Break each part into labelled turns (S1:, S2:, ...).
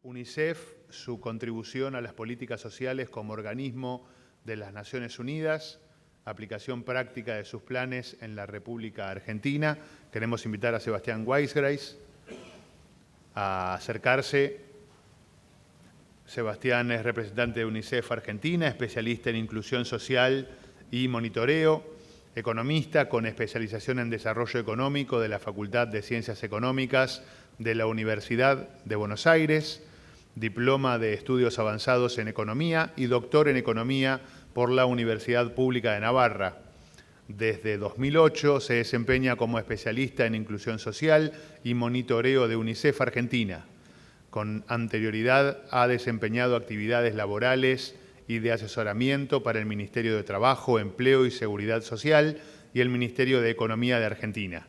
S1: UNICEF, su contribución a las políticas sociales como organismo de las Naciones Unidas, aplicación práctica de sus planes en la República Argentina. Queremos invitar a Sebastián Weisgreis a acercarse. Sebastián es representante de UNICEF Argentina, especialista en inclusión social y monitoreo, economista con especialización en desarrollo económico de la Facultad de Ciencias Económicas de la Universidad de Buenos Aires, diploma de estudios avanzados en economía y doctor en economía por la Universidad Pública de Navarra. Desde 2008 se desempeña como especialista en inclusión social y monitoreo de UNICEF Argentina. Con anterioridad ha desempeñado actividades laborales y de asesoramiento para el Ministerio de Trabajo, Empleo y Seguridad Social y el Ministerio de Economía de Argentina.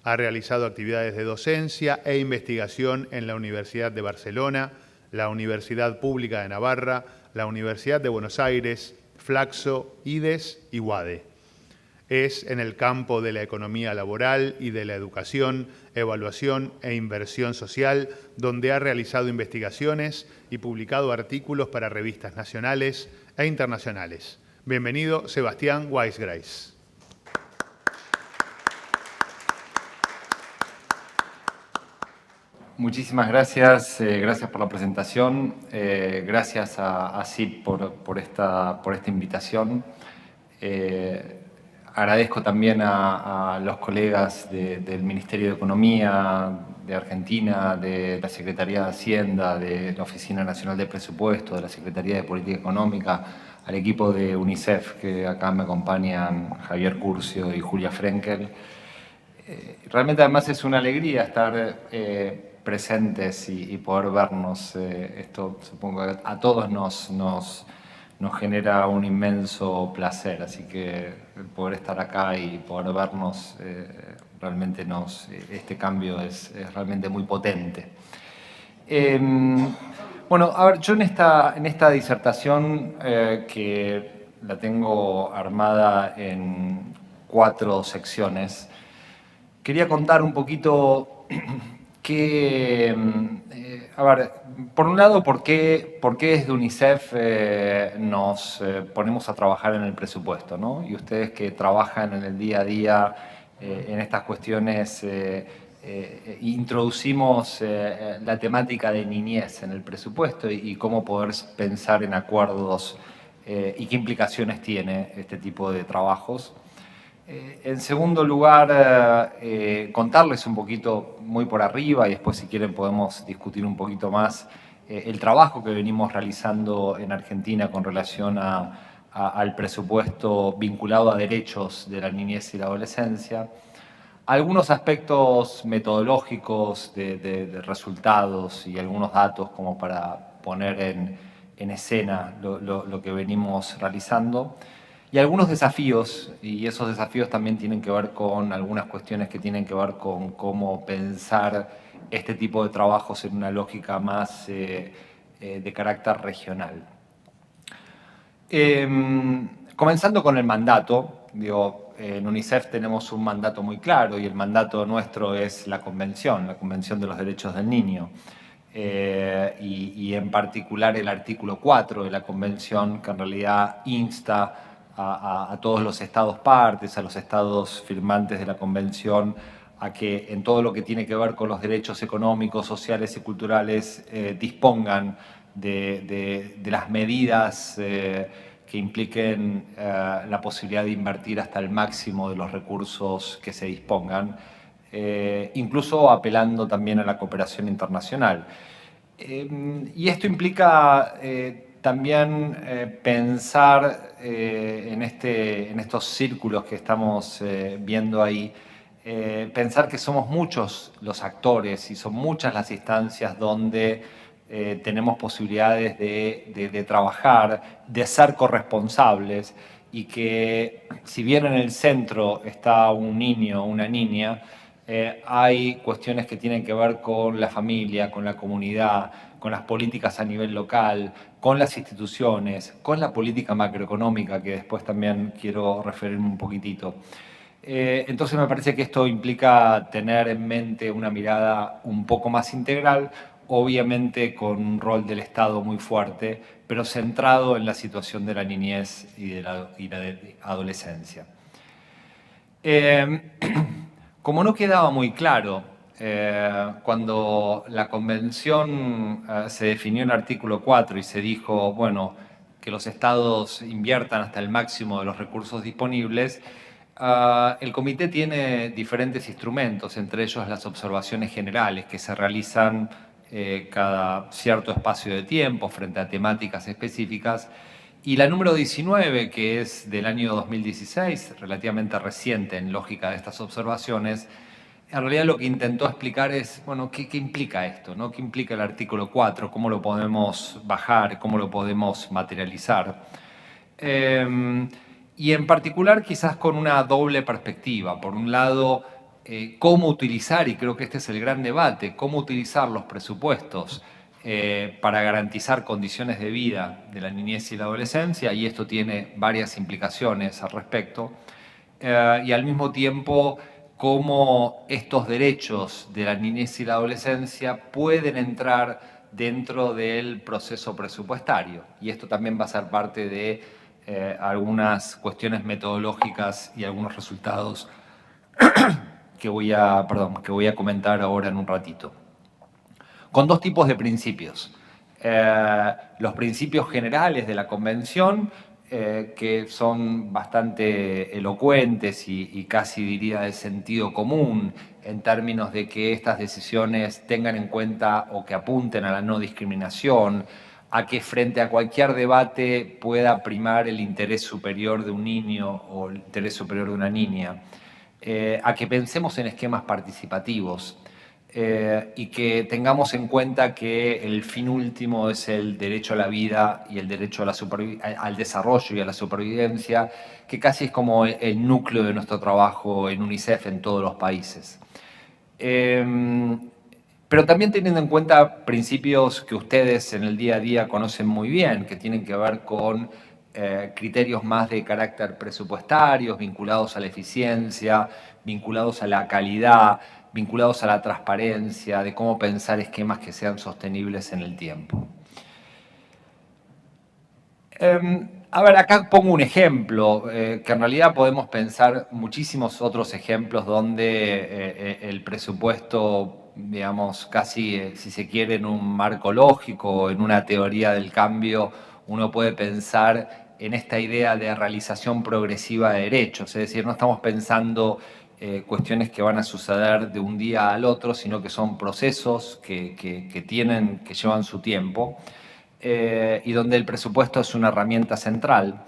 S1: Ha realizado actividades de docencia e investigación en la Universidad de Barcelona, la Universidad Pública de Navarra, la Universidad de Buenos Aires, Flaxo, IDES y UADE. Es en el campo de la economía laboral y de la educación, evaluación e inversión social, donde ha realizado investigaciones y publicado artículos para revistas nacionales e internacionales. Bienvenido, Sebastián Weisgreis.
S2: Muchísimas gracias, gracias por la presentación, gracias a CIP por esta invitación. Agradezco también a los colegas del Ministerio de Economía de Argentina, de la Secretaría de Hacienda, de la Oficina Nacional de Presupuesto, de la Secretaría de Política Económica, al equipo de UNICEF, que acá me acompañan Javier Curcio y Julia Frenkel. Realmente además es una alegría estar presentes y poder vernos. Esto supongo que a todos nos genera un inmenso placer, así que el poder estar acá y poder vernos, realmente este cambio es realmente muy potente. Bueno, a ver, yo en esta disertación que la tengo armada en 4 secciones, quería contar un poquito a ver, por un lado, ¿por qué desde UNICEF nos ponemos a trabajar en el presupuesto, ¿no? Y ustedes que trabajan en el día a día en estas cuestiones, introducimos la temática de niñez en el presupuesto y cómo poder pensar en acuerdos y qué implicaciones tiene este tipo de trabajos. En segundo lugar, contarles un poquito muy por arriba y después si quieren podemos discutir un poquito más el trabajo que venimos realizando en Argentina con relación al presupuesto vinculado a derechos de la niñez y la adolescencia. Algunos aspectos metodológicos de resultados y algunos datos como para poner en escena lo que venimos realizando. Y algunos desafíos, y esos desafíos también tienen que ver con algunas cuestiones que tienen que ver con cómo pensar este tipo de trabajos en una lógica más de carácter regional. Comenzando con el mandato, en UNICEF tenemos un mandato muy claro y el mandato nuestro es la Convención de los Derechos del Niño. Y en particular el artículo 4 de la Convención, que en realidad insta a todos los estados partes, a los estados firmantes de la Convención, a que en todo lo que tiene que ver con los derechos económicos, sociales y culturales dispongan de las medidas que impliquen la posibilidad de invertir hasta el máximo de los recursos que se dispongan, incluso apelando también a la cooperación internacional. Y esto implica también pensar en estos círculos que estamos viendo ahí, pensar que somos muchos los actores y son muchas las instancias donde tenemos posibilidades de trabajar, de ser corresponsables y que si bien en el centro está un niño o una niña, hay cuestiones que tienen que ver con la familia, con la comunidad, con las políticas a nivel local, con las instituciones, con la política macroeconómica, que después también quiero referirme un poquitito. Entonces me parece que esto implica tener en mente una mirada un poco más integral, obviamente con un rol del Estado muy fuerte, pero centrado en la situación de la niñez y de la adolescencia. Como no quedaba muy claro cuando la convención se definió en el artículo 4 y se dijo, bueno, que los estados inviertan hasta el máximo de los recursos disponibles, el comité tiene diferentes instrumentos, entre ellos las observaciones generales que se realizan cada cierto espacio de tiempo frente a temáticas específicas. Y la número 19, que es del año 2016, relativamente reciente en lógica de estas observaciones, en realidad lo que intentó explicar es, bueno, ¿qué implica esto? ¿No? ¿Qué implica el artículo 4? ¿Cómo lo podemos bajar? ¿Cómo lo podemos materializar? Y en particular quizás con una doble perspectiva. Por un lado, cómo utilizar, y creo que este es el gran debate, cómo utilizar los presupuestos para garantizar condiciones de vida de la niñez y la adolescencia, y esto tiene varias implicaciones al respecto, y al mismo tiempo cómo estos derechos de la niñez y la adolescencia pueden entrar dentro del proceso presupuestario. Y esto también va a ser parte de algunas cuestiones metodológicas y algunos resultados que voy a comentar ahora en un ratito. Con dos tipos de principios. Los principios generales de la Convención, que son bastante elocuentes y casi diría de sentido común en términos de que estas decisiones tengan en cuenta o que apunten a la no discriminación, a que frente a cualquier debate pueda primar el interés superior de un niño o el interés superior de una niña, a que pensemos en esquemas participativos, y que tengamos en cuenta que el fin último es el derecho a la vida y el derecho al desarrollo y a la supervivencia, que casi es como el núcleo de nuestro trabajo en UNICEF en todos los países. Pero también teniendo en cuenta principios que ustedes en el día a día conocen muy bien, que tienen que ver con criterios más de carácter presupuestarios, vinculados a la eficiencia, vinculados a la calidad, vinculados a la transparencia, de cómo pensar esquemas que sean sostenibles en el tiempo. A ver, acá pongo un ejemplo, que en realidad podemos pensar muchísimos otros ejemplos donde el presupuesto, digamos, casi, si se quiere, en un marco lógico, en una teoría del cambio, uno puede pensar en esta idea de realización progresiva de derechos, es decir, no estamos pensando cuestiones que van a suceder de un día al otro, sino que son procesos que llevan su tiempo, y donde el presupuesto es una herramienta central.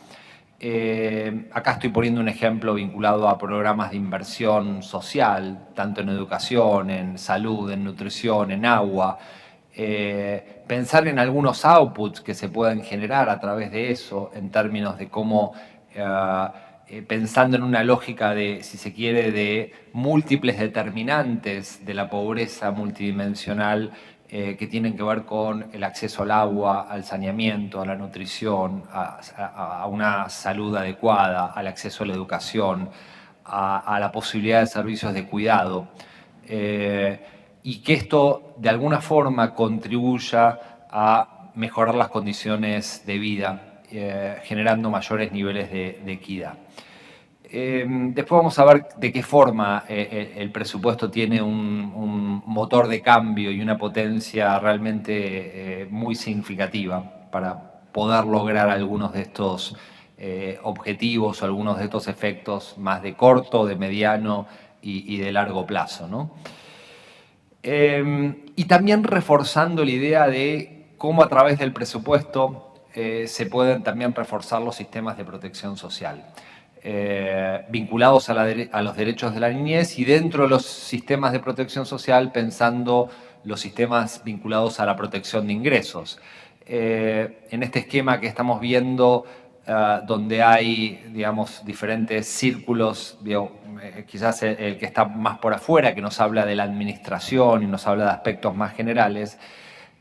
S2: Acá estoy poniendo un ejemplo vinculado a programas de inversión social, tanto en educación, en salud, en nutrición, en agua. Pensar en algunos outputs que se puedan generar a través de eso, en términos de cómo, pensando en una lógica de, si se quiere, de múltiples determinantes de la pobreza multidimensional, que tienen que ver con el acceso al agua, al saneamiento, a la nutrición, a una salud adecuada, al acceso a la educación, a la posibilidad de servicios de cuidado, y que esto de alguna forma contribuya a mejorar las condiciones de vida, generando mayores niveles de equidad. Después vamos a ver de qué forma el presupuesto tiene un motor de cambio y una potencia realmente muy significativa para poder lograr algunos de estos objetivos o algunos de estos efectos más de corto, de mediano y de largo plazo, ¿no? Y también reforzando la idea de cómo a través del presupuesto se pueden también reforzar los sistemas de protección social, vinculados a los derechos de la niñez, y dentro de los sistemas de protección social pensando los sistemas vinculados a la protección de ingresos. En este esquema que estamos viendo, donde hay, digamos, diferentes círculos, quizás el que está más por afuera, que nos habla de la administración y nos habla de aspectos más generales,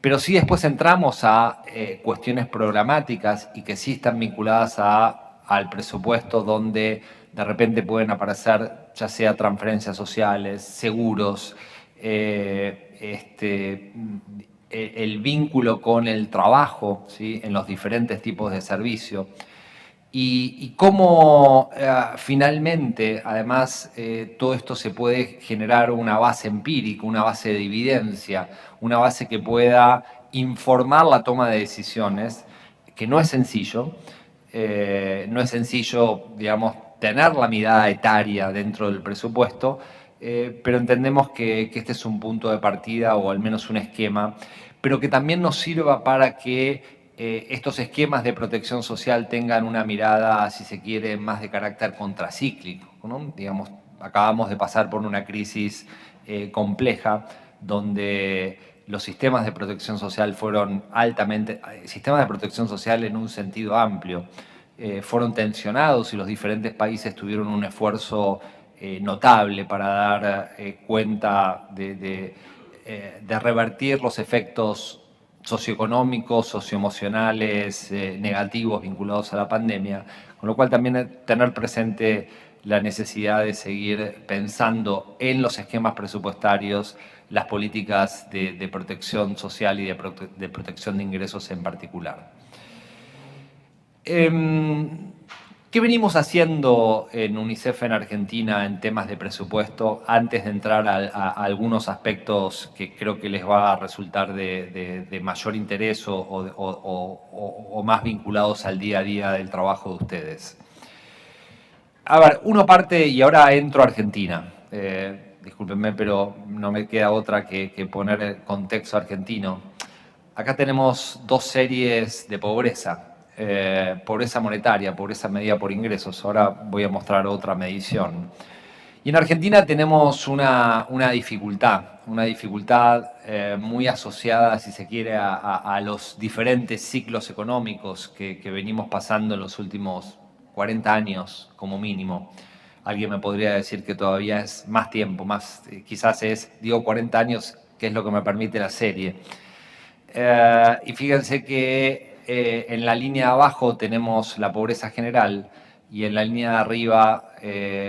S2: pero sí después entramos a cuestiones programáticas y que sí están vinculadas al presupuesto, donde de repente pueden aparecer ya sea transferencias sociales, seguros, el vínculo con el trabajo, ¿sí?, en los diferentes tipos de servicio. Y cómo finalmente, además, todo esto se puede generar una base empírica, una base de evidencia, una base que pueda informar la toma de decisiones, que no es sencillo. No es sencillo, digamos, tener la mirada etaria dentro del presupuesto, pero entendemos que este es un punto de partida o al menos un esquema, pero que también nos sirva para que estos esquemas de protección social tengan una mirada, si se quiere, más de carácter contracíclico, ¿no? Digamos, acabamos de pasar por una crisis compleja donde los sistemas de protección social fueron altamente, sistemas de protección social en un sentido amplio, fueron tensionados y los diferentes países tuvieron un esfuerzo notable para dar cuenta de revertir los efectos socioeconómicos, socioemocionales, negativos vinculados a la pandemia, con lo cual también tener presente la necesidad de seguir pensando en los esquemas presupuestarios las políticas de protección social y de protección de ingresos en particular. ¿Qué venimos haciendo en UNICEF en Argentina en temas de presupuesto antes de entrar a algunos aspectos que creo que les va a resultar de mayor interés o más vinculados al día a día del trabajo de ustedes? A ver, uno parte, y ahora entro a Argentina. Discúlpenme, pero no me queda otra que poner el contexto argentino. Acá tenemos dos series de pobreza. Pobreza monetaria, pobreza medida por ingresos. Ahora voy a mostrar otra medición. Y en Argentina tenemos una dificultad muy asociada, si se quiere, a los diferentes ciclos económicos que venimos pasando en los últimos 40 años como mínimo. Alguien me podría decir que todavía es más tiempo, más, quizás digo 40 años, que es lo que me permite la serie. Y fíjense que en la línea de abajo tenemos la pobreza general y en la línea de arriba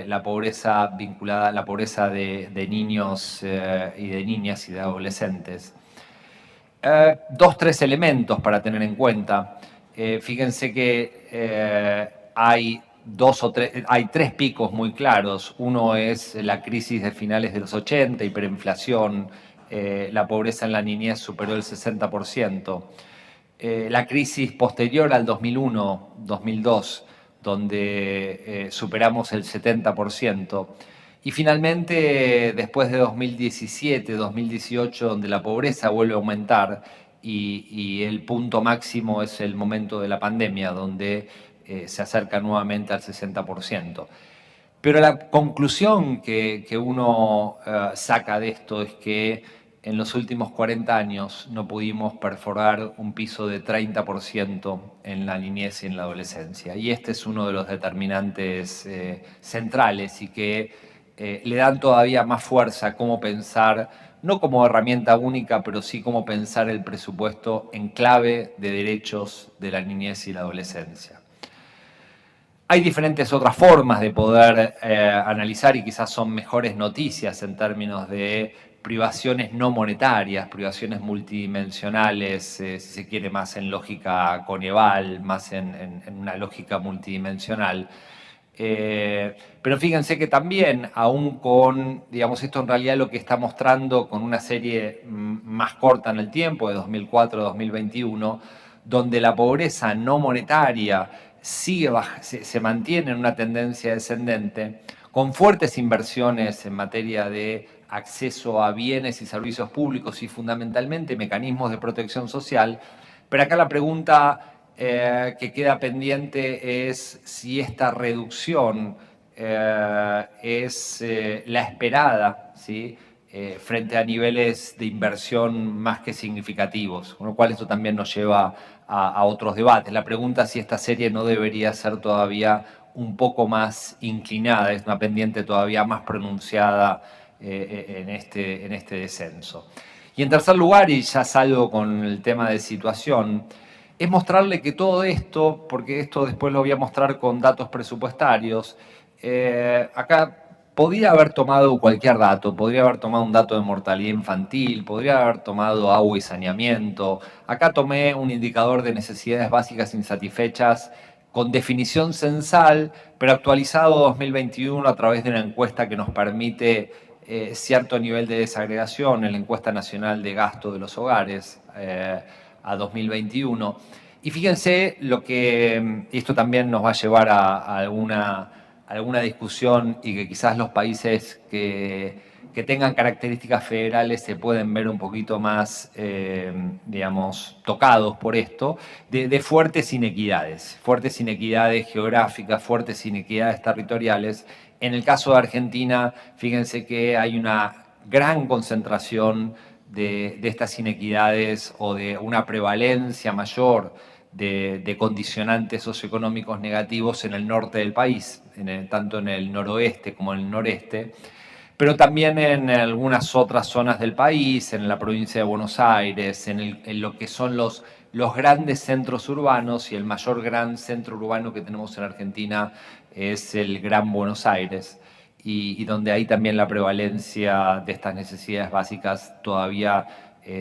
S2: la pobreza vinculada a la pobreza de niños y de niñas y de adolescentes. Tres elementos para tener en cuenta. Fíjense que hay tres picos muy claros. Uno es la crisis de finales de los 80, hiperinflación, la pobreza en la niñez superó el 60%. La crisis posterior al 2001-2002, donde superamos el 70%. Y finalmente, después de 2017-2018, donde la pobreza vuelve a aumentar y el punto máximo es el momento de la pandemia, donde se acerca nuevamente al 60%. Pero la conclusión que uno saca de esto es que en los últimos 40 años no pudimos perforar un piso de 30% en la niñez y en la adolescencia. Y este es uno de los determinantes centrales y que le dan todavía más fuerza a cómo pensar, no como herramienta única, pero sí cómo pensar el presupuesto en clave de derechos de la niñez y la adolescencia. Hay diferentes otras formas de poder analizar y quizás son mejores noticias en términos de privaciones no monetarias, privaciones multidimensionales, si se quiere, más en lógica Coneval, más en una lógica multidimensional. Pero fíjense que también, aún con, digamos, esto en realidad lo que está mostrando con una serie más corta en el tiempo, de 2004 a 2021, donde la pobreza no monetaria se mantiene en una tendencia descendente, con fuertes inversiones en materia de acceso a bienes y servicios públicos y fundamentalmente mecanismos de protección social. Pero acá la pregunta que queda pendiente es si esta reducción es la esperada, ¿sí?, frente a niveles de inversión más que significativos, con lo cual esto también nos lleva a otros debates. La pregunta es si esta serie no debería ser todavía un poco más inclinada, es una pendiente todavía más pronunciada en este descenso. Y en tercer lugar, y ya salgo con el tema de situación, es mostrarle que todo esto, porque esto después lo voy a mostrar con datos presupuestarios, acá podría haber tomado cualquier dato, podría haber tomado un dato de mortalidad infantil, podría haber tomado agua y saneamiento. Acá tomé un indicador de necesidades básicas insatisfechas con definición censal, pero actualizado 2021 a través de una encuesta que nos permite cierto nivel de desagregación en la encuesta nacional de gasto de los hogares a 2021. Y fíjense lo que, y esto también nos va a llevar a alguna discusión y que quizás los países que tengan características federales se pueden ver un poquito más, digamos, tocados por esto, de fuertes inequidades geográficas, fuertes inequidades territoriales. En el caso de Argentina, fíjense que hay una gran concentración de estas inequidades o de una prevalencia mayor de condicionantes socioeconómicos negativos en el norte del país, tanto en el noroeste como en el noreste, pero también en algunas otras zonas del país, en la provincia de Buenos Aires, en lo que son los grandes centros urbanos, y el mayor gran centro urbano que tenemos en Argentina es el Gran Buenos Aires, y donde hay también la prevalencia de estas necesidades básicas todavía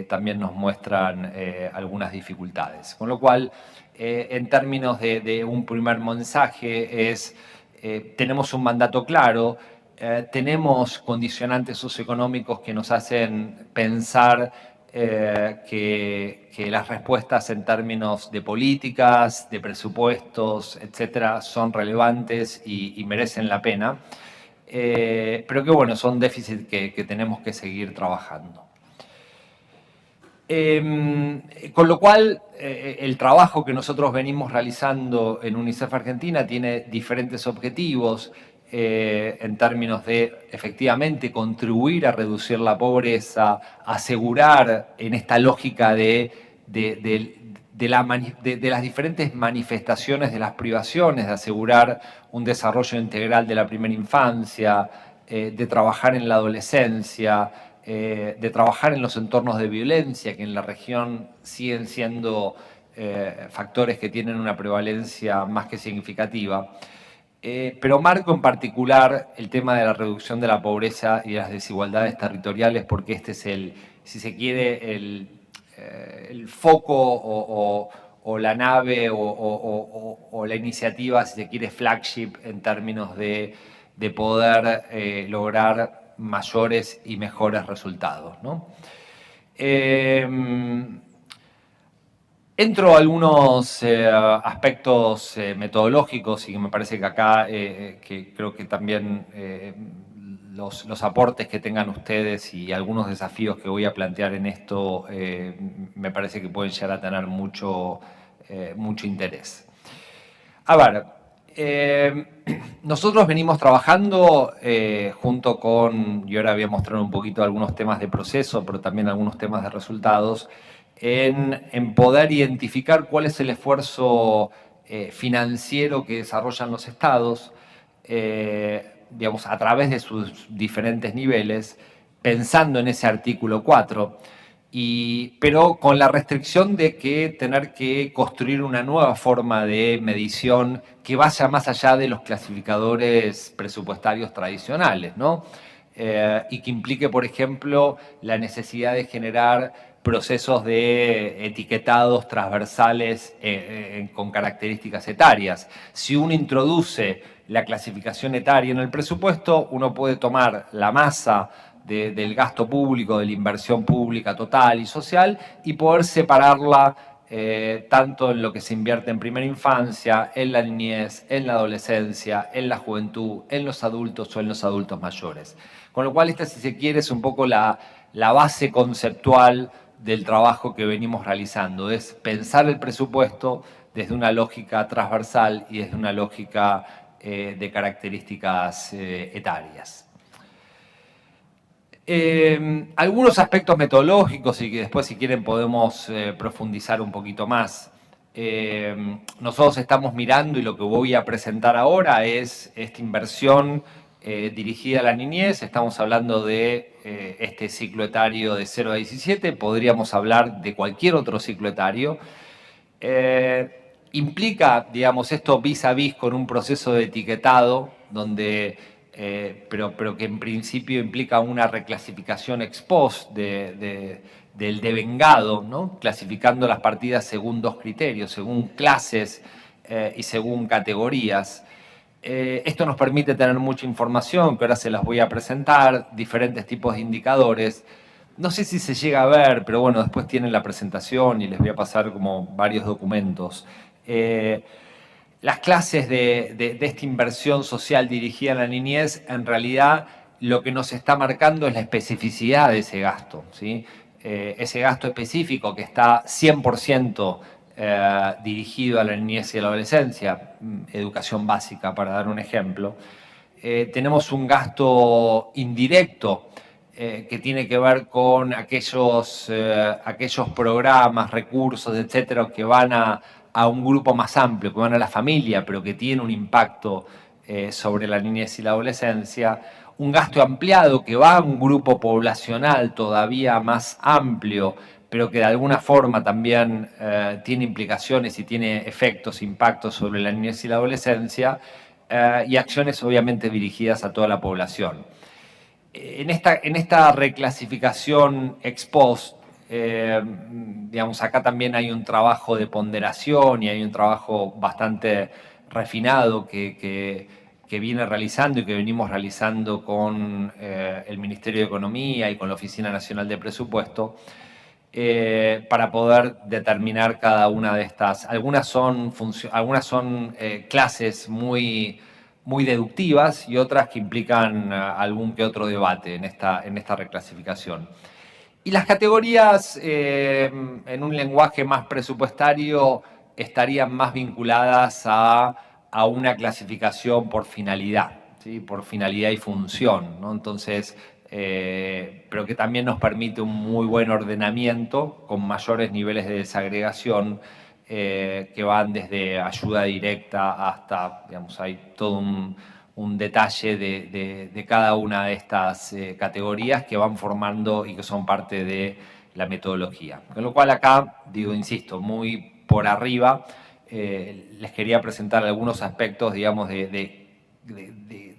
S2: también nos muestran algunas dificultades. Con lo cual, en términos de un primer mensaje es, tenemos un mandato claro, tenemos condicionantes socioeconómicos que nos hacen pensar que las respuestas en términos de políticas, de presupuestos, etcétera, son relevantes y merecen la pena, pero que bueno, son déficits que tenemos que seguir trabajando. Con lo cual, el trabajo que nosotros venimos realizando en UNICEF Argentina tiene diferentes objetivos en términos de, efectivamente, contribuir a reducir la pobreza, asegurar en esta lógica de las diferentes manifestaciones de las privaciones, de asegurar un desarrollo integral de la primera infancia, de trabajar en la adolescencia, de trabajar en los entornos de violencia, que en la región siguen siendo factores que tienen una prevalencia más que significativa. Pero marco en particular el tema de la reducción de la pobreza y de las desigualdades territoriales, porque este es si se quiere, el foco o la nave o la iniciativa, si se quiere, flagship en términos de poder lograr mayores y mejores resultados, ¿no? Entro a algunos aspectos metodológicos y que me parece que acá, que creo que también los aportes que tengan ustedes y algunos desafíos que voy a plantear en esto me parece que pueden llegar a tener mucho interés. A ver, nosotros venimos trabajando junto con, y ahora voy a mostrar un poquito algunos temas de proceso, pero también algunos temas de resultados, en poder identificar cuál es el esfuerzo financiero que desarrollan los estados, digamos, a través de sus diferentes niveles, pensando en ese artículo 4, pero con la restricción de que tener que construir una nueva forma de medición que vaya más allá de los clasificadores presupuestarios tradicionales, ¿no? Y que implique, por ejemplo, la necesidad de generar procesos de etiquetados transversales con características etarias. Si uno introduce la clasificación etaria en el presupuesto, uno puede tomar la masa del gasto público, de la inversión pública total y social, y poder separarla tanto en lo que se invierte en primera infancia, en la niñez, en la adolescencia, en la juventud, en los adultos o en los adultos mayores. Con lo cual, esta, si se quiere, es un poco la base conceptual del trabajo que venimos realizando, es pensar el presupuesto desde una lógica transversal y desde una lógica de características etarias. Algunos aspectos metodológicos y que después, si quieren, podemos profundizar un poquito más. Nosotros estamos mirando, y lo que voy a presentar ahora es esta inversión dirigida a la niñez. Estamos hablando de este ciclo etario de 0 a 17, podríamos hablar de cualquier otro ciclo etario. Implica, digamos, esto vis a vis con un proceso de etiquetado donde pero que en principio implica una reclasificación ex post del devengado, ¿no? Clasificando las partidas según dos criterios, según clases y según categorías. Esto nos permite tener mucha información, que ahora se las voy a presentar, diferentes tipos de indicadores. No sé si se llega a ver, pero bueno, después tienen la presentación y les voy a pasar como varios documentos. Las clases de esta inversión social dirigida a la niñez, en realidad lo que nos está marcando es la especificidad de ese gasto, ¿sí? Ese gasto específico que está 100% dirigido a la niñez y a la adolescencia, educación básica, para dar un ejemplo. Tenemos un gasto indirecto que tiene que ver con aquellos programas, recursos, etcétera, que van a un grupo más amplio, que van a la familia, pero que tiene un impacto sobre la niñez y la adolescencia. Un gasto ampliado que va a un grupo poblacional todavía más amplio, pero que de alguna forma también tiene implicaciones y tiene efectos, impactos sobre la niñez y la adolescencia, y acciones obviamente dirigidas a toda la población. En esta reclasificación ex post, digamos, acá también hay un trabajo de ponderación y hay un trabajo bastante refinado que viene realizando y que venimos realizando con el Ministerio de Economía y con la Oficina Nacional de Presupuesto, para poder determinar cada una de estas. Algunas son clases muy deductivas y otras que implican algún que otro debate en esta reclasificación. Y las categorías, en un lenguaje más presupuestario, estarían más vinculadas a una clasificación por finalidad, ¿sí? Por finalidad y función, ¿no? Entonces, pero que también nos permite un muy buen ordenamiento con mayores niveles de desagregación, que van desde ayuda directa hasta, digamos, hay todo un detalle de cada una de estas categorías que van formando y que son parte de la metodología. Con lo cual acá, digo, insisto, muy por arriba, les quería presentar algunos aspectos, digamos, de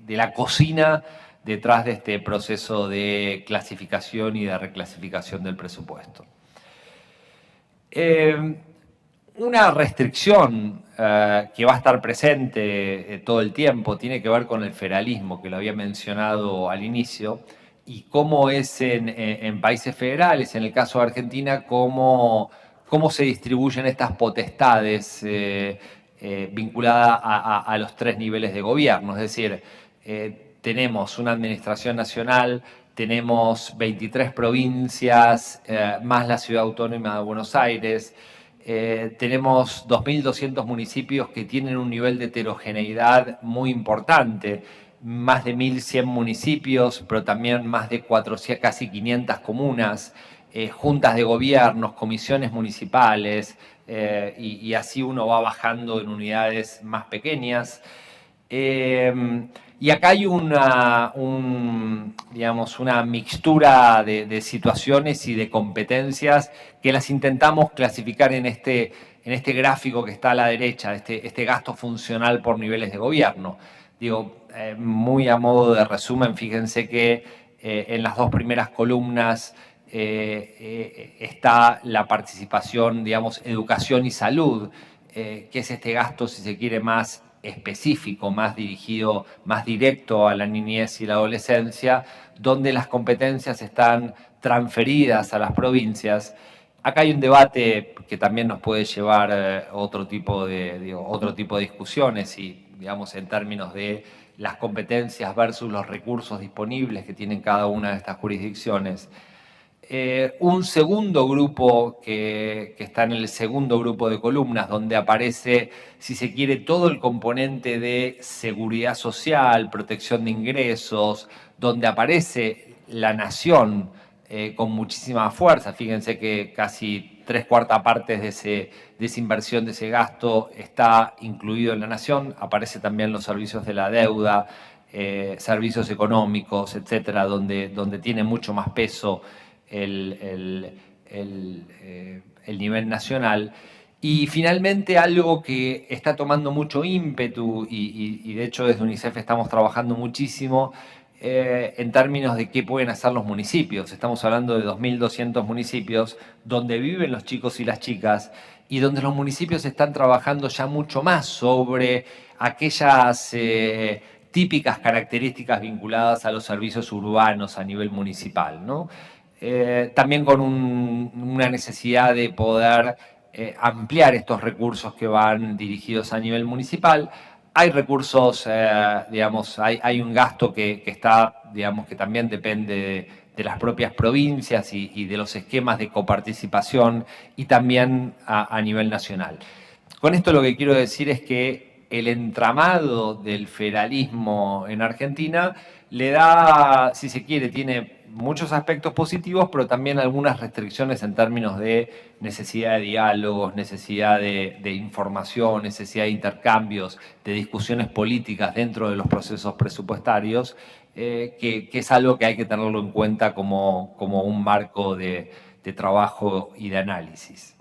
S2: la cocina detrás de este proceso de clasificación y de reclasificación del presupuesto. Una restricción que va a estar presente todo el tiempo tiene que ver con el federalismo, que lo había mencionado al inicio, y cómo es en países federales, en el caso de Argentina, cómo se distribuyen estas potestades vinculadas a los tres niveles de gobierno. Es decir, tenemos una administración nacional, tenemos 23 provincias, más la ciudad autónoma de Buenos Aires. Tenemos 2.200 municipios que tienen un nivel de heterogeneidad muy importante, más de 1.100 municipios, pero también más de 400, casi 500 comunas, juntas de gobiernos, comisiones municipales, y así uno va bajando en unidades más pequeñas. Y acá hay digamos, una mixtura de situaciones y de competencias que las intentamos clasificar en este gráfico que está a la derecha, este gasto funcional por niveles de gobierno. Digo, muy a modo de resumen, fíjense que en las dos primeras columnas está la participación, digamos, educación y salud, que es este gasto, si se quiere, más específico, más dirigido, más directo a la niñez y la adolescencia, donde las competencias están transferidas a las provincias. Acá hay un debate que también nos puede llevar otro tipo de discusiones y, digamos, en términos de las competencias versus los recursos disponibles que tienen cada una de estas jurisdicciones. Un segundo grupo que está en el segundo grupo de columnas, donde aparece, si se quiere, todo el componente de seguridad social, protección de ingresos, donde aparece la nación con muchísima fuerza. Fíjense que casi 3/4 partes de esa inversión, de ese gasto, está incluido en la nación. Aparece también los servicios de la deuda, servicios económicos, etcétera, donde tiene mucho más peso el nivel nacional. Y finalmente algo que está tomando mucho ímpetu y de hecho desde UNICEF estamos trabajando muchísimo en términos de qué pueden hacer los municipios. Estamos hablando de 2.200 municipios donde viven los chicos y las chicas y donde los municipios están trabajando ya mucho más sobre aquellas típicas características vinculadas a los servicios urbanos a nivel municipal, ¿no? También con una necesidad de poder ampliar estos recursos que van dirigidos a nivel municipal. Hay recursos, digamos, hay un gasto que está, digamos, que también depende de las propias provincias y de los esquemas de coparticipación y también a nivel nacional. Con esto lo que quiero decir es que el entramado del federalismo en Argentina le da, si se quiere, tiene muchos aspectos positivos, pero también algunas restricciones en términos de necesidad de diálogos, necesidad de información, necesidad de intercambios, de discusiones políticas dentro de los procesos presupuestarios, que es algo que hay que tenerlo en cuenta como un marco de trabajo y de análisis.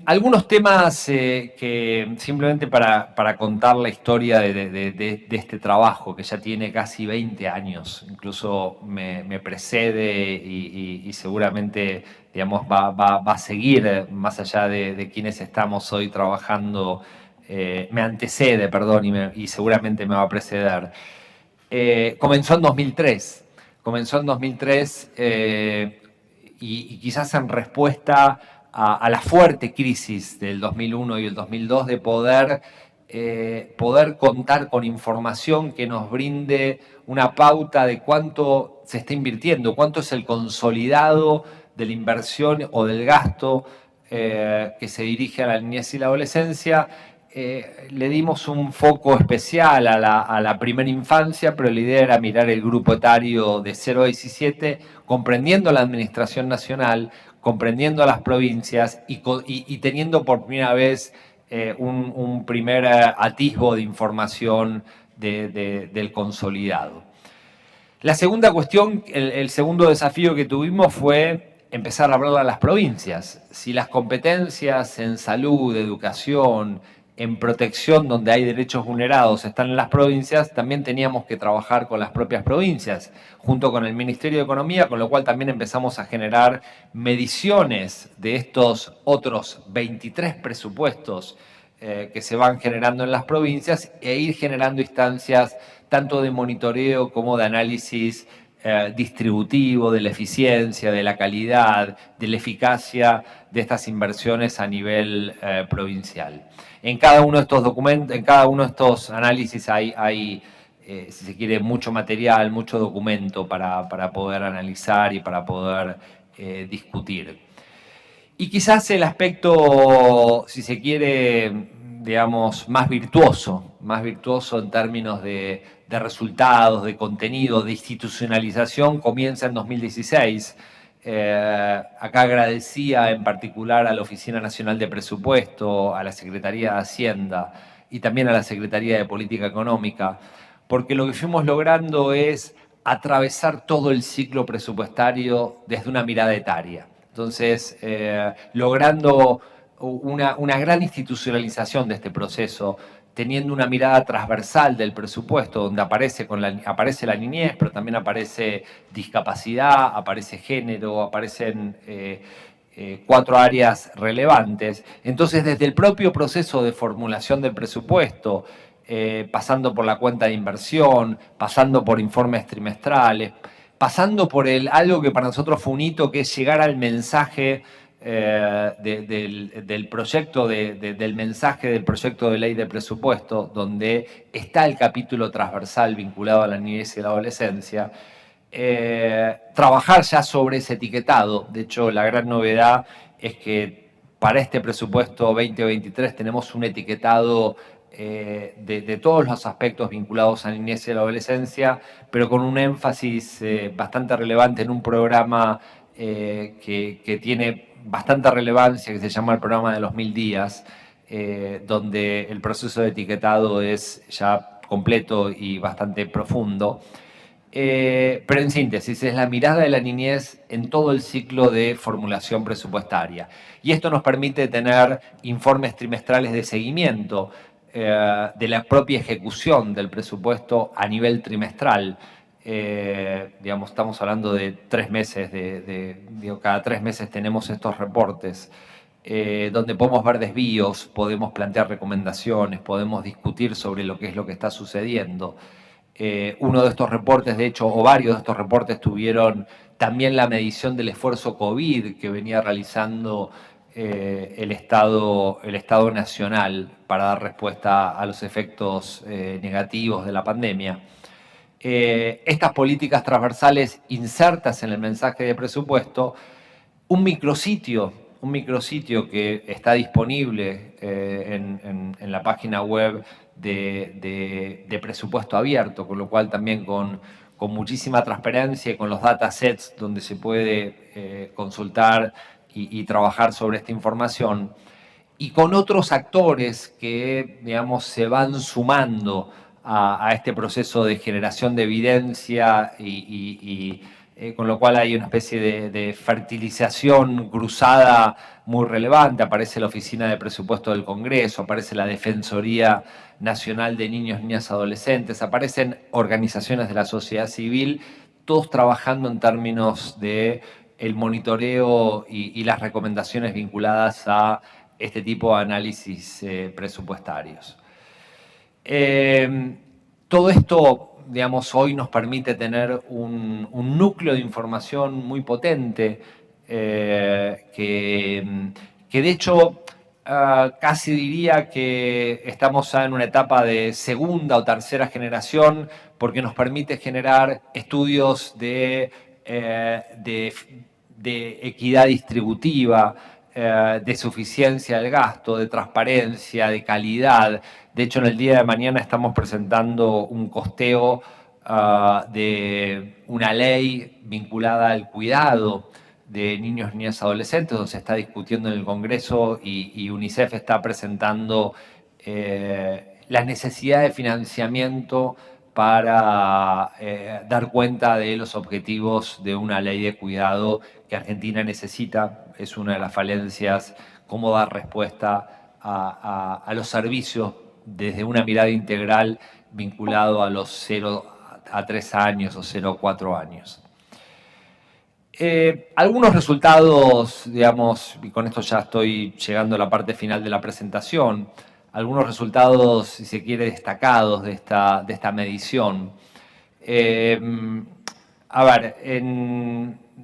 S2: Algunos temas que simplemente para contar la historia de este trabajo, que ya tiene casi 20 años, incluso me precede y seguramente digamos, va a seguir más allá de quienes estamos hoy trabajando, me antecede, perdón, y seguramente me va a preceder. Comenzó en 2003, y quizás en respuesta a la fuerte crisis del 2001 y el 2002 de poder contar con información que nos brinde una pauta de cuánto se está invirtiendo, cuánto es el consolidado de la inversión o del gasto que se dirige a la niñez y la adolescencia. Le dimos un foco especial a la primera infancia, pero la idea era mirar el grupo etario de 0 a 17, comprendiendo la administración nacional, comprendiendo a las provincias y teniendo por primera vez un primer atisbo de información del consolidado. La segunda cuestión, el segundo desafío que tuvimos fue empezar a hablar a las provincias. Si las competencias en salud, educación, en protección donde hay derechos vulnerados están en las provincias, también teníamos que trabajar con las propias provincias, junto con el Ministerio de Economía, con lo cual también empezamos a generar mediciones de estos otros 23 presupuestos que se van generando en las provincias e ir generando instancias tanto de monitoreo como de análisis distributivo, de la eficiencia, de la calidad, de la eficacia de estas inversiones a nivel provincial. En cada uno de estos documentos, en cada uno de estos análisis hay si se quiere, mucho material, mucho documento para poder analizar y para poder discutir. Y quizás el aspecto, si se quiere, digamos, más virtuoso en términos de resultados, de contenido, de institucionalización, comienza en 2016. Acá agradecía en particular a la Oficina Nacional de Presupuesto, a la Secretaría de Hacienda y también a la Secretaría de Política Económica, porque lo que fuimos logrando es atravesar todo el ciclo presupuestario desde una mirada etaria. Entonces, logrando una gran institucionalización de este proceso, teniendo una mirada transversal del presupuesto, donde aparece la niñez, pero también aparece discapacidad, aparece género, aparecen 4 áreas relevantes. Entonces, desde el propio proceso de formulación del presupuesto, pasando por la cuenta de inversión, pasando por informes trimestrales, pasando por algo que para nosotros fue un hito, que es llegar al mensaje del proyecto, del mensaje del proyecto de ley de presupuesto, donde está el capítulo transversal vinculado a la niñez y la adolescencia. Trabajar ya sobre ese etiquetado. De hecho, la gran novedad es que para este presupuesto 2023 tenemos un etiquetado de todos los aspectos vinculados a la niñez y la adolescencia, pero con un énfasis bastante relevante en un programa que tiene bastante relevancia, que se llama el programa de los 1000 días, donde el proceso de etiquetado es ya completo y bastante profundo. Pero en síntesis, es la mirada de la niñez en todo el ciclo de formulación presupuestaria. Y esto nos permite tener informes trimestrales de seguimiento de la propia ejecución del presupuesto a nivel trimestral. Digamos, estamos hablando de 3 meses, cada 3 meses tenemos estos reportes. Donde podemos ver desvíos, podemos plantear recomendaciones, podemos discutir sobre lo que está sucediendo. Uno de estos reportes, de hecho, o varios de estos reportes tuvieron también la medición del esfuerzo COVID que venía realizando el Estado Nacional para dar respuesta a los efectos negativos de la pandemia. Estas políticas transversales insertas en el mensaje de presupuesto, un micrositio que está disponible en la página web de presupuesto abierto, con lo cual también con muchísima transparencia y con los datasets donde se puede consultar y trabajar sobre esta información, y con otros actores que, digamos, se van sumando a este proceso de generación de evidencia con lo cual hay una especie de fertilización cruzada muy relevante. Aparece la Oficina de Presupuesto del Congreso, aparece la Defensoría Nacional de Niños, Niñas y Adolescentes, aparecen organizaciones de la sociedad civil, todos trabajando en términos de el monitoreo y las recomendaciones vinculadas a este tipo de análisis presupuestarios. Todo esto, digamos, hoy nos permite tener un núcleo de información muy potente que de hecho casi diría que estamos ya en una etapa de segunda o tercera generación porque nos permite generar estudios de equidad distributiva, de suficiencia del gasto, de transparencia, de calidad. De hecho, en el día de mañana estamos presentando un costeo de una ley vinculada al cuidado de niños, niñas y adolescentes, donde se está discutiendo en el Congreso y UNICEF está presentando la necesidad de financiamiento para dar cuenta de los objetivos de una ley de cuidado que Argentina necesita. Es una de las falencias, cómo dar respuesta a los servicios desde una mirada integral vinculado a los 0 a 3 años o 0 a 4 años. Algunos resultados, digamos, y con esto ya estoy llegando a la parte final de la presentación, algunos resultados, si se quiere, destacados de esta medición. A ver,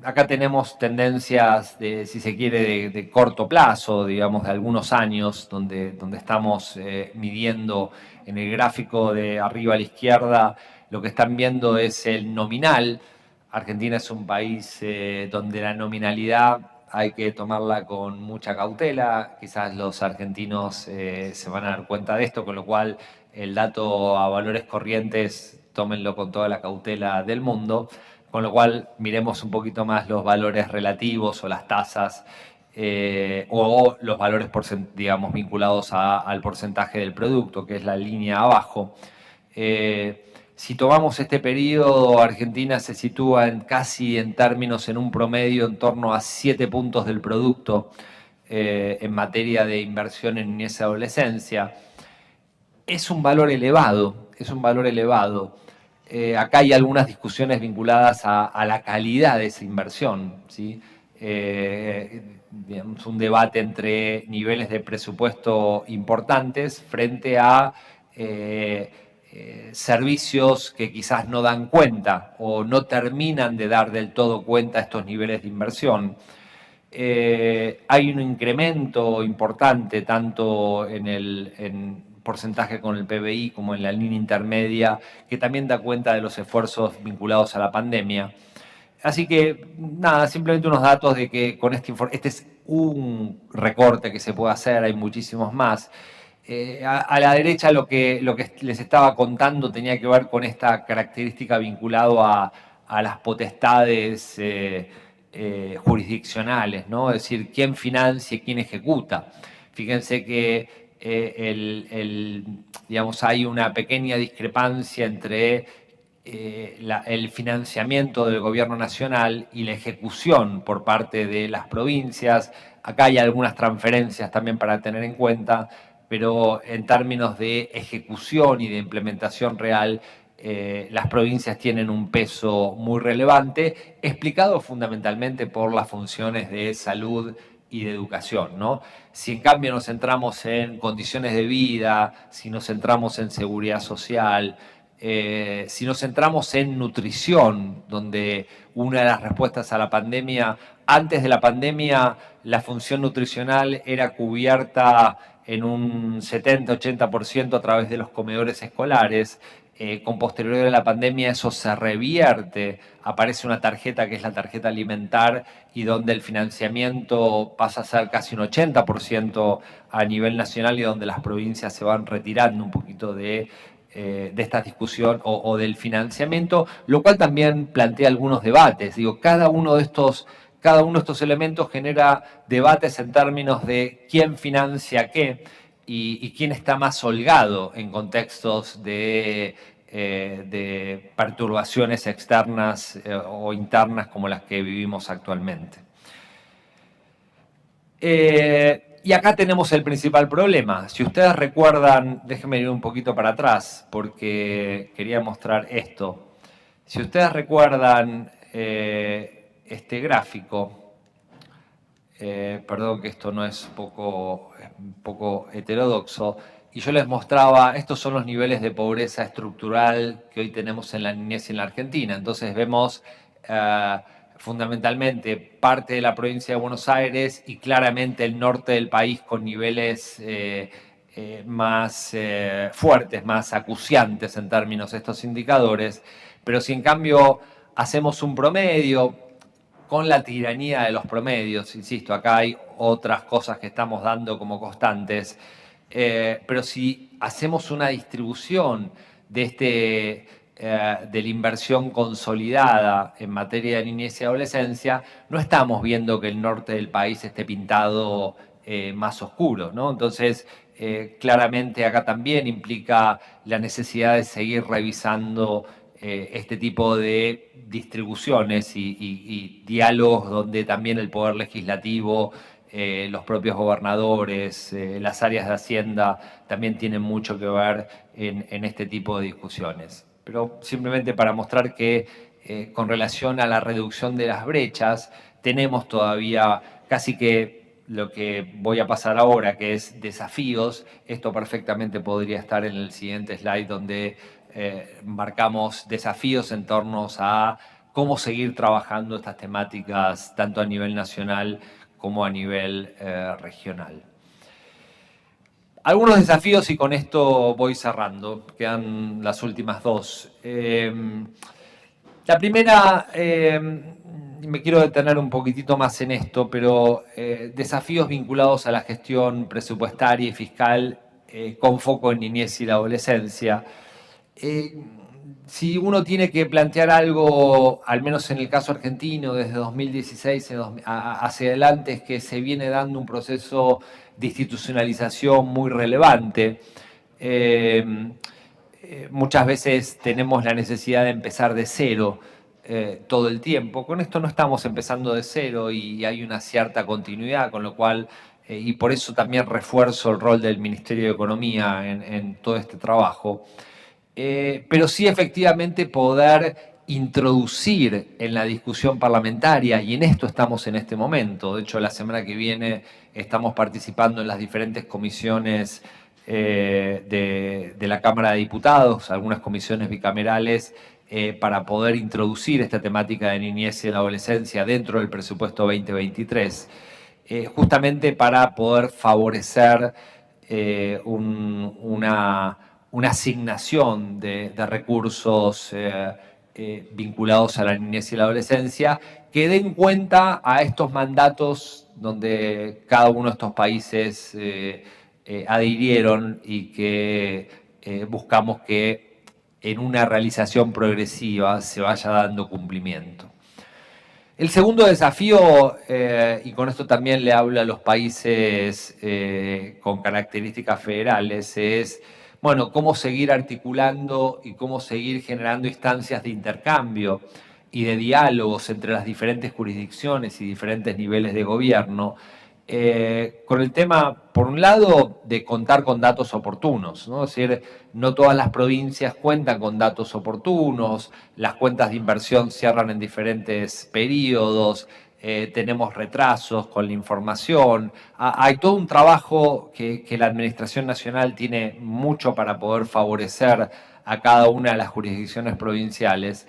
S2: acá tenemos tendencias, si se quiere, de corto plazo, digamos, de algunos años, donde estamos midiendo en el gráfico de arriba a la izquierda, lo que están viendo es el nominal. Argentina es un país donde la nominalidad hay que tomarla con mucha cautela. Quizás los argentinos se van a dar cuenta de esto, con lo cual el dato a valores corrientes tómenlo con toda la cautela del mundo, con lo cual miremos un poquito más los valores relativos o las tasas o los valores, digamos, vinculados al porcentaje del producto, que es la línea abajo. Si tomamos este periodo, Argentina se sitúa casi en términos, en un promedio, en torno a 7 puntos del producto en materia de inversión en niñez y adolescencia. Es un valor elevado, es un valor elevado. Acá hay algunas discusiones vinculadas a la calidad de esa inversión, ¿sí? Digamos, un debate entre niveles de presupuesto importantes frente a servicios que quizás no dan cuenta o no terminan de dar del todo cuenta estos niveles de inversión. Hay un incremento importante tanto en porcentaje con el PBI como en la línea intermedia, que también da cuenta de los esfuerzos vinculados a la pandemia. Así que, nada, simplemente unos datos de que con este es un recorte que se puede hacer, hay muchísimos más. A la derecha lo que les estaba contando tenía que ver con esta característica vinculado a las potestades jurisdiccionales, ¿no? Es decir, quién financia y quién ejecuta. Fíjense que digamos, hay una pequeña discrepancia entre el financiamiento del gobierno nacional y la ejecución por parte de las provincias. Acá hay algunas transferencias también para tener en cuenta, pero en términos de ejecución y de implementación real, las provincias tienen un peso muy relevante, explicado fundamentalmente por las funciones de salud y de educación, ¿no? Si en cambio nos centramos en condiciones de vida, si nos centramos en seguridad social, si nos centramos en nutrición, donde una de las respuestas a la pandemia, antes de la pandemia, la función nutricional era cubierta en un 70-80% a través de los comedores escolares. Con posterioridad de la pandemia eso se revierte, aparece una tarjeta que es la tarjeta alimentar y donde el financiamiento pasa a ser casi un 80% a nivel nacional y donde las provincias se van retirando un poquito de esta discusión o del financiamiento, lo cual también plantea algunos debates. Digo, cada uno de estos elementos genera debates en términos de quién financia qué y quién está más holgado en contextos de perturbaciones externas o internas como las que vivimos actualmente. Y acá tenemos el principal problema. Si ustedes recuerdan, déjenme ir un poquito para atrás porque quería mostrar esto. Si ustedes recuerdan este gráfico, perdón que esto no es un poco heterodoxo, y yo les mostraba, estos son los niveles de pobreza estructural que hoy tenemos en la niñez y en la Argentina. Entonces vemos fundamentalmente parte de la provincia de Buenos Aires y claramente el norte del país con niveles más fuertes, más acuciantes en términos de estos indicadores. Pero si en cambio hacemos un promedio, con la tiranía de los promedios, insisto, acá hay otras cosas que estamos dando como constantes, pero si hacemos una distribución de de la inversión consolidada en materia de niñez y adolescencia, no estamos viendo que el norte del país esté pintado más oscuro, ¿no? Entonces, claramente acá también implica la necesidad de seguir revisando este tipo de distribuciones y diálogos donde también el poder legislativo, los propios gobernadores, las áreas de Hacienda también tienen mucho que ver en este tipo de discusiones. Pero simplemente para mostrar que con relación a la reducción de las brechas, tenemos todavía casi que lo que voy a pasar ahora, que es desafíos. Esto perfectamente podría estar en el siguiente slide donde marcamos desafíos en torno a cómo seguir trabajando estas temáticas tanto a nivel nacional como a nivel regional. Algunos desafíos y con esto voy cerrando, quedan las últimas dos. La primera, me quiero detener un poquitito más en esto, pero desafíos vinculados a la gestión presupuestaria y fiscal con foco en niñez y la adolescencia. Si uno tiene que plantear algo, al menos en el caso argentino, desde 2016 hacia adelante, es que se viene dando un proceso de institucionalización muy relevante. Muchas veces tenemos la necesidad de empezar de cero todo el tiempo. Con esto no estamos empezando de cero y hay una cierta continuidad, con lo cual, y por eso también refuerzo el rol del Ministerio de Economía en todo este trabajo. Pero sí efectivamente poder introducir en la discusión parlamentaria, y en esto estamos en este momento. De hecho, la semana que viene estamos participando en las diferentes comisiones de la Cámara de Diputados, algunas comisiones bicamerales, para poder introducir esta temática de niñez y adolescencia dentro del presupuesto 2023, justamente para poder favorecer una asignación de recursos vinculados a la niñez y la adolescencia que den cuenta a estos mandatos donde cada uno de estos países adhirieron y que buscamos que en una realización progresiva se vaya dando cumplimiento. El segundo desafío, y con esto también le hablo a los países con características federales, es bueno, cómo seguir articulando y cómo seguir generando instancias de intercambio y de diálogos entre las diferentes jurisdicciones y diferentes niveles de gobierno, con el tema, por un lado, de contar con datos oportunos, ¿no? Es decir, no todas las provincias cuentan con datos oportunos, las cuentas de inversión cierran en diferentes periodos, tenemos retrasos con la información. Hay todo un trabajo que la Administración Nacional tiene mucho para poder favorecer a cada una de las jurisdicciones provinciales,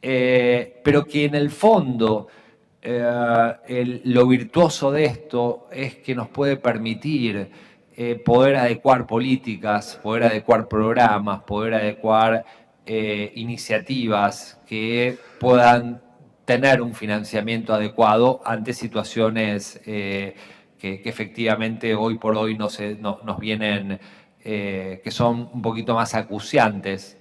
S2: pero que en el fondo lo virtuoso de esto es que nos puede permitir poder adecuar políticas, poder adecuar programas, poder adecuar iniciativas que puedan tener un financiamiento adecuado ante situaciones que efectivamente hoy por hoy nos vienen, que son un poquito más acuciantes,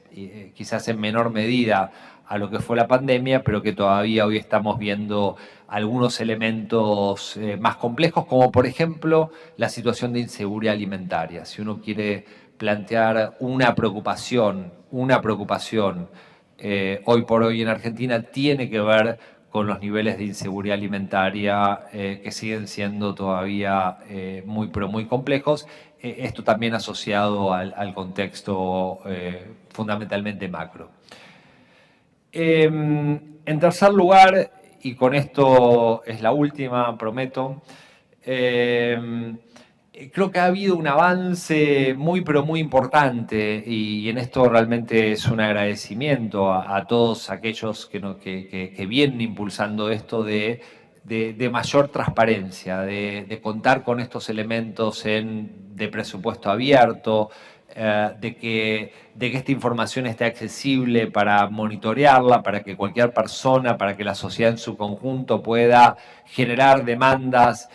S2: quizás en menor medida a lo que fue la pandemia, pero que todavía hoy estamos viendo algunos elementos más complejos, como por ejemplo la situación de inseguridad alimentaria. Si uno quiere plantear una preocupación hoy por hoy en Argentina, tiene que ver con los niveles de inseguridad alimentaria que siguen siendo todavía pero muy complejos. Esto también asociado al contexto fundamentalmente macro. En tercer lugar, y con esto es la última, prometo, creo que ha habido un avance pero muy importante, y en esto realmente es un agradecimiento a todos aquellos que vienen impulsando esto de mayor transparencia, de contar con estos elementos de presupuesto abierto, de que esta información esté accesible para monitorearla, para que cualquier persona, para que la sociedad en su conjunto pueda generar demandas.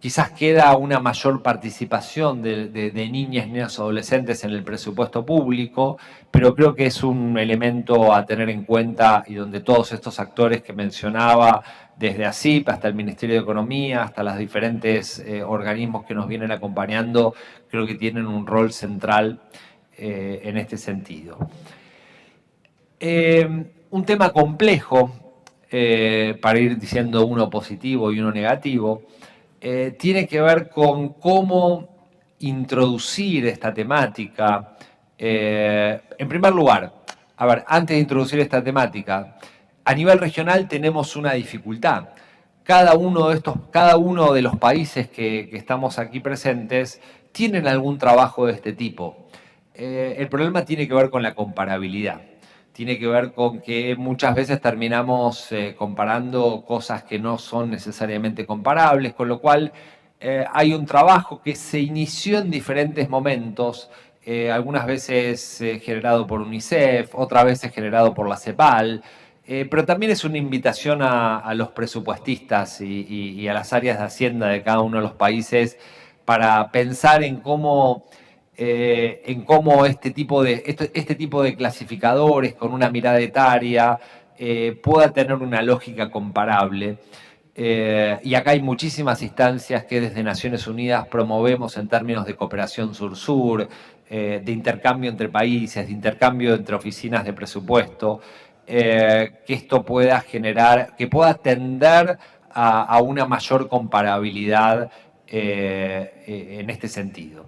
S2: Quizás queda una mayor participación de niñas, niños, adolescentes en el presupuesto público, pero creo que es un elemento a tener en cuenta y donde todos estos actores que mencionaba, desde ASIP hasta el Ministerio de Economía, hasta los diferentes organismos que nos vienen acompañando, creo que tienen un rol central en este sentido. Un tema complejo, para ir diciendo uno positivo y uno negativo, tiene que ver con cómo introducir esta temática. En primer lugar, a ver, antes de introducir esta temática, a nivel regional tenemos una dificultad. Cada uno de los países que estamos aquí presentes tienen algún trabajo de este tipo. El problema tiene que ver con la comparabilidad. Tiene que ver con que muchas veces terminamos comparando cosas que no son necesariamente comparables, con lo cual hay un trabajo que se inició en diferentes momentos, algunas veces generado por UNICEF, otras veces generado por la CEPAL, pero también es una invitación a los presupuestistas y a las áreas de Hacienda de cada uno de los países para pensar en cómo este tipo de clasificadores con una mirada etaria pueda tener una lógica comparable. Y acá hay muchísimas instancias que desde Naciones Unidas promovemos en términos de cooperación sur-sur, de intercambio entre países, de intercambio entre oficinas de presupuesto, que esto pueda generar, que pueda tender a una mayor comparabilidad en este sentido.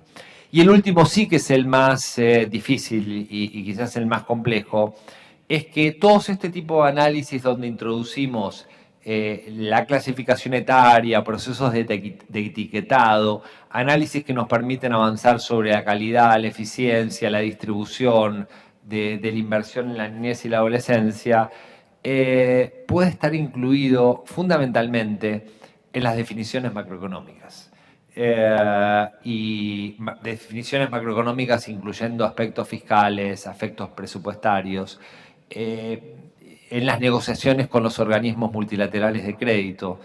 S2: Y el último sí que es el más difícil y quizás el más complejo, es que todos este tipo de análisis donde introducimos la clasificación etaria, procesos de etiquetado, análisis que nos permiten avanzar sobre la calidad, la eficiencia, la distribución de la inversión en la niñez y la adolescencia, puede estar incluido fundamentalmente en las definiciones macroeconómicas. Y definiciones macroeconómicas incluyendo aspectos fiscales, aspectos presupuestarios, en las negociaciones con los organismos multilaterales de crédito,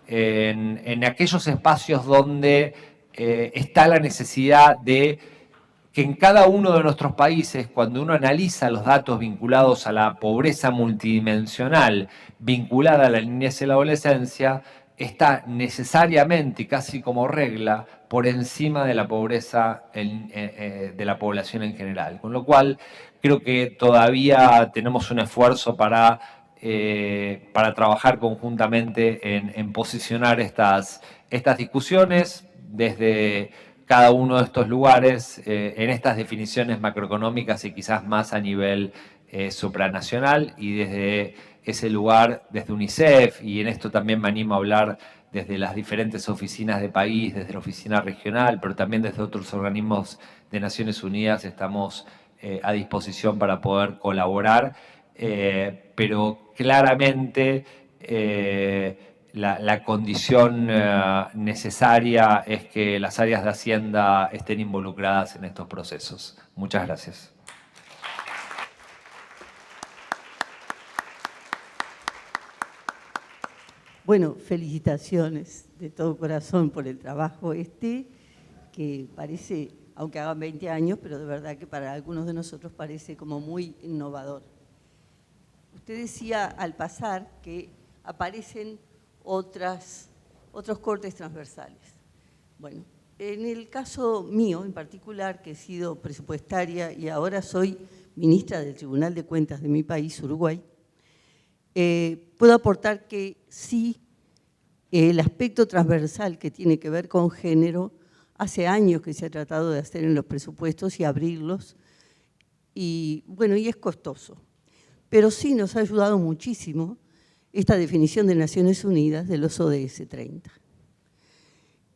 S2: en aquellos espacios donde está la necesidad de que en cada uno de nuestros países, cuando uno analiza los datos vinculados a la pobreza multidimensional, vinculada a la niñez y la adolescencia, está necesariamente y casi como regla por encima de la pobreza de la población en general. Con lo cual, creo que todavía tenemos un esfuerzo para trabajar conjuntamente en posicionar estas discusiones desde cada uno de estos lugares, en estas definiciones macroeconómicas y quizás más a nivel supranacional, y desde ese lugar, desde UNICEF, y en esto también me animo a hablar desde las diferentes oficinas de país, desde la oficina regional, pero también desde otros organismos de Naciones Unidas, estamos a disposición para poder colaborar, pero claramente la condición necesaria es que las áreas de Hacienda estén involucradas en estos procesos. Muchas gracias.
S3: Bueno, felicitaciones de todo corazón por el trabajo que parece, aunque hagan 20 años, pero de verdad que para algunos de nosotros parece como muy innovador. Usted decía al pasar que aparecen otros cortes transversales. Bueno, en el caso mío en particular, que he sido presupuestaria y ahora soy ministra del Tribunal de Cuentas de mi país, Uruguay, puedo aportar que sí, el aspecto transversal que tiene que ver con género, hace años que se ha tratado de hacer en los presupuestos y abrirlos, y bueno, y es costoso. Pero sí nos ha ayudado muchísimo esta definición de Naciones Unidas de los ODS 30.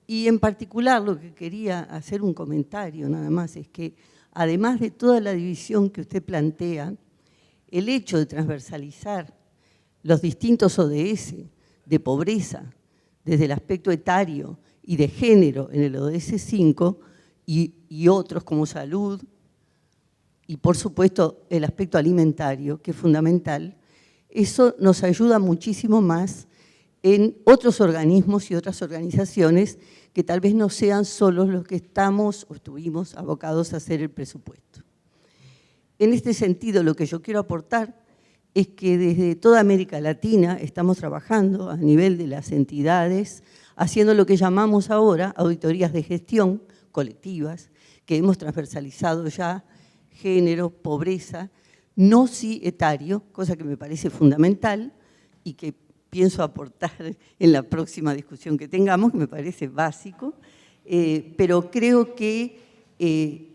S3: Y en particular lo que quería hacer un comentario nada más es que además de toda la división que usted plantea, el hecho de transversalizar los distintos ODS de pobreza, desde el aspecto etario y de género en el ODS 5 y otros como salud y por supuesto el aspecto alimentario, que es fundamental, eso nos ayuda muchísimo más en otros organismos y otras organizaciones que tal vez no sean solos los que estamos o estuvimos abocados a hacer el presupuesto. En este sentido, lo que yo quiero aportar es que desde toda América Latina estamos trabajando a nivel de las entidades, haciendo lo que llamamos ahora auditorías de gestión colectivas, que hemos transversalizado ya género, pobreza, no sí etario, cosa que me parece fundamental y que pienso aportar en la próxima discusión que tengamos, que me parece básico, pero creo que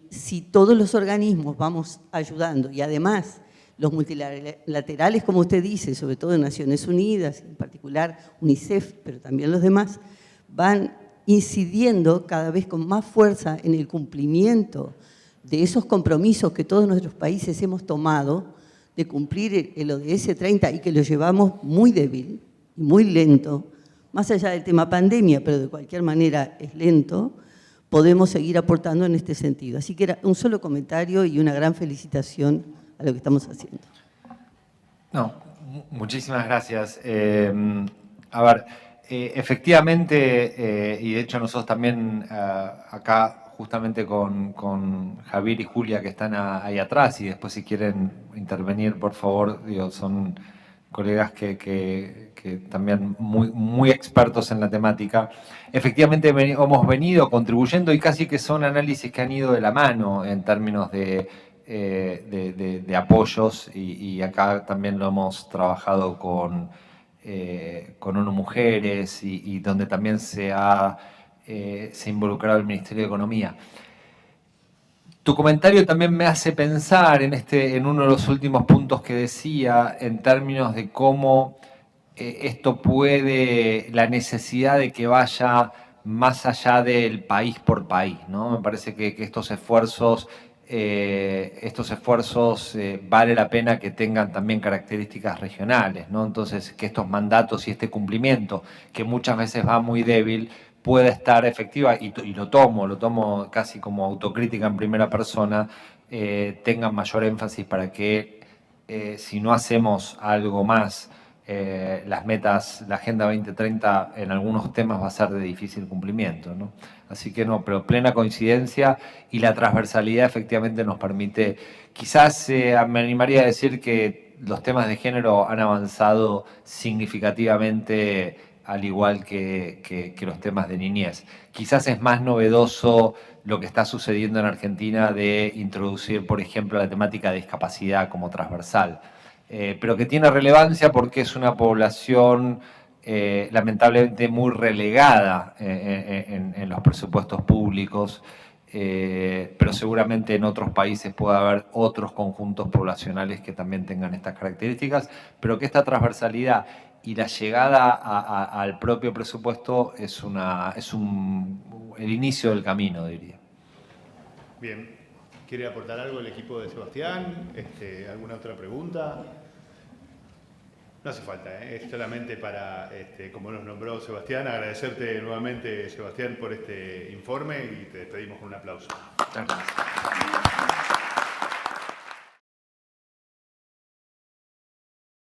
S3: si todos los organismos vamos ayudando y además los multilaterales, como usted dice, sobre todo en Naciones Unidas, en particular UNICEF, pero también los demás, van incidiendo cada vez con más fuerza en el cumplimiento de esos compromisos que todos nuestros países hemos tomado de cumplir el ODS 30 y que lo llevamos muy débil y muy lento, más allá del tema pandemia, pero de cualquier manera es lento, podemos seguir aportando en este sentido. Así que era un solo comentario y una gran felicitación a lo que estamos haciendo.
S2: No, muchísimas gracias. A ver, efectivamente, y de hecho nosotros también acá justamente con Javier y Julia que están ahí atrás, y después si quieren intervenir, por favor, digo, son colegas que también muy expertos en la temática. Efectivamente hemos venido contribuyendo y casi que son análisis que han ido de la mano en términos de apoyos, y acá también lo hemos trabajado con ONU Mujeres y donde también se ha involucrado el Ministerio de Economía. Tu comentario también me hace pensar en uno de los últimos puntos que decía, en términos de cómo esto puede, la necesidad de que vaya más allá del país por país, ¿no? Me parece que estos esfuerzos vale la pena que tengan también características regionales, ¿no? Entonces, que estos mandatos y este cumplimiento, que muchas veces va muy débil, pueda estar efectiva, y lo tomo casi como autocrítica en primera persona, tengan mayor énfasis para que si no hacemos algo más, las metas, la Agenda 2030 en algunos temas va a ser de difícil cumplimiento, ¿no? Así que no, pero plena coincidencia, y la transversalidad efectivamente nos permite, quizás me animaría a decir que los temas de género han avanzado significativamente al igual que los temas de niñez. Quizás es más novedoso lo que está sucediendo en Argentina de introducir, por ejemplo, la temática de discapacidad como transversal, pero que tiene relevancia porque es una población lamentablemente muy relegada en los presupuestos públicos, pero seguramente en otros países puede haber otros conjuntos poblacionales que también tengan estas características, pero que esta transversalidad y la llegada al propio presupuesto es el inicio del camino, diría.
S1: Bien. ¿Quiere aportar algo el equipo de Sebastián? ¿Alguna otra pregunta? No hace falta, es solamente para, como nos nombró Sebastián, agradecerte nuevamente, Sebastián, por este informe y te despedimos con un aplauso.
S2: Gracias.